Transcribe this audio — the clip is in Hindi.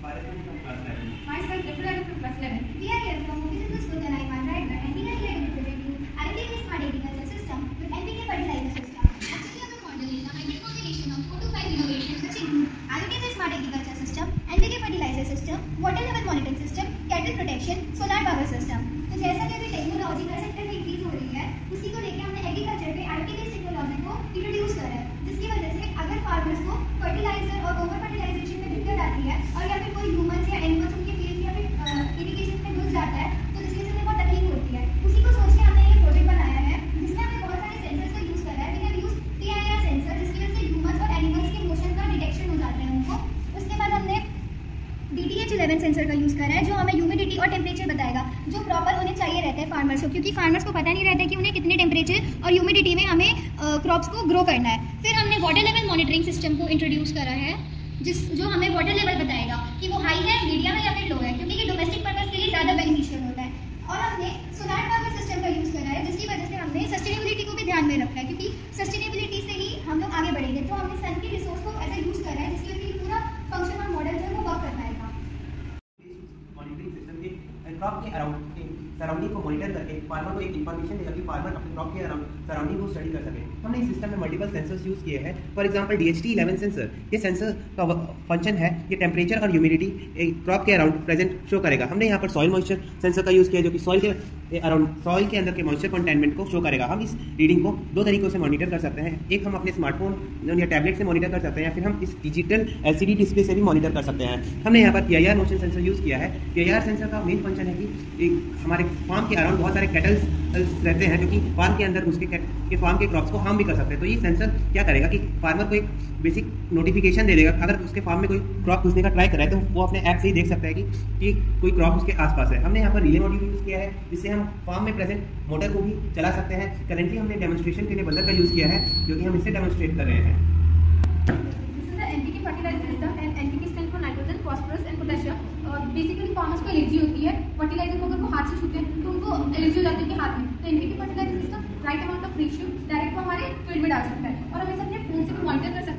Myself, representative from class 11. We are here from Mukherjee School, Janaiman, Raigad, and we are here to present you RTK Smart Agriculture System with NPK fertilizer system. Actually, our model is a hybrid combination of 4 to 5 innovations which include RTK Smart Agriculture System, NPK fertilizer system, water level monitoring system, cattle protection, solar power system. तो जैसा कि अभी टेक्नोलॉजी का सेक्टर में इंक्रीज हो रही है, उसी को लेकर हमने एग्रीकल्चर पे RTK टेक्नोलॉजी को इंट्रोड्यूस करा है, जिसकी वजह से अगर फार्मर्स को फर्टिलाइजर और ओवर फर्टिलाइजेशन में दिक्कत आती है और या फिर कोई ह्यूमंस या एनिमल्स उनके फील्ड या फिर इरिगेशन में घुस जाता है, तो जिसकी वजह से बहुत तकलीफ होती है। उसी को सोच के हमने ये प्रोजेक्ट बनाया है, जिसमें हमने बहुत सारे सेंसर्स का यूज़ करा है। We have used PIR sensor, जिसकी वजह से ह्यूमंस और एनिमल्स के मोशन का डिटेक्शन हो जाता है उनको। उसके बाद हमने DTH11 सेंसर का यूज़ करा है, जो हमें ह्यूमिडिटी और टेम्परेचर बताएगा, जो प्रॉपर होने चाहिए रहते हैं फार्मर्स को, क्योंकि फार्मर्स को पता नहीं रहता कि उन्हें कितने टेम्परेचर और ह्यूमिडिटी में हमें क्रॉप्स को ग्रो करना है। फिर हमने वाटर लेवल मॉनिटरिंग सिस्टम को इंट्रोड्यूस करा है, जो हमें वाटर लेवल बताएगा कि वो हाई है, मीडियम है या फिर लो है, क्योंकि ये डोमेस्टिक पर्पस के लिए ज़्यादा बेनिफिशियल होता है। और हमने सोलर पावर सिस्टम का यूज़ करा है, जिसकी वजह से हमने सस्टेनेबिलिटी को भी ध्यान में रखा है, क्योंकि सस्टेनेबिलिटी से ही हम लोग आगे बढ़ेंगे। तो हमने सन के रिसोर्स को ऐसा यूज़ करा है, जिसकी वजह से पूरा फंक्शन और मॉडल जो है वो वर्क कर पाएगा। मॉनिटरिंग सिस्टम के क्रॉप के अराउंड सराउंडिंग को मॉनिटर करके फार्मर को एक इन्फॉर्मेशन देगा कि फार्मर अपने क्रॉप के सराउंडिंग को स्टडी कर सके। हमने इस सिस्टम में मल्टीपल सेंसर्स यूज़ किए हैं। फॉर एग्जांपल DHT11 सेंसर, ये सेंसर का फंक्शन है, ये टेम्परेचर और ह्यूमिडिटी क्रॉप के अराउंड प्रेजेंट शो करेगा। हमने यहाँ पर सॉइल मॉइस्चर सेंसर का यूज़ किया, जो कि सॉइल के अराउंड सॉइल के अंदर के मॉइस्चर कंटेनमेंट को शो करेगा। हम इस रीडिंग को दो तरीकों से मॉनिटर कर सकते हैं, एक हम अपने स्मार्टफोन या टैबलेट से मॉनिटर कर सकते हैं, या फिर हम इस डिजिटल LCD डिस्प्ले से भी मॉनिटर कर सकते हैं। हमने यहाँ पर PIR मोशन सेंसर यूज़ किया है। PIR सेंसर का मेन फंक्शन है कि हमारे फार्म के अराउंड बहुत सारे कैटल्स रहते हैं, जो कि फार्म के अंदर उसके फार्म के क्रॉप्स को हार्म भी कर सकते हैं। तो ये सेंसर क्या करेगा कि फार्मर को एक बेसिक नोटिफिकेशन दे देगा। अगर उसके फार्म में कोई क्रॉप घुसने का ट्राई कर रहा है, तो वो अपने ऐप से ही देख सकता है कि कोई क्रॉप उसके आसपास है। हमने यहाँ पर रिले मॉड्यूल यूज़ किया है, जिससे हम फार्म में प्रेजेंट मोटर को भी चला सकते हैं। करेंटली हमने डेमोन्स्ट्रेशन के लिए बजर का यूज़ किया है, जो कि हम इससे डेमोन्स्ट्रेट कर रहे हैं। NPK fertilizer system and NPK stand for nitrogen, phosphorus and potassium। Basically farmers को एलर्जी होती है फर्टिलाइजर को, अगर वो हाथ से छूते हैं तो उनको एलर्जी हो जाती है हाथ में। तो NPK fertilizer system right amount of ratio direct वो हमारे फील्ड में डाल सकता है, और हम इसे अपने फोन से भी मॉनिटर कर सकते हैं।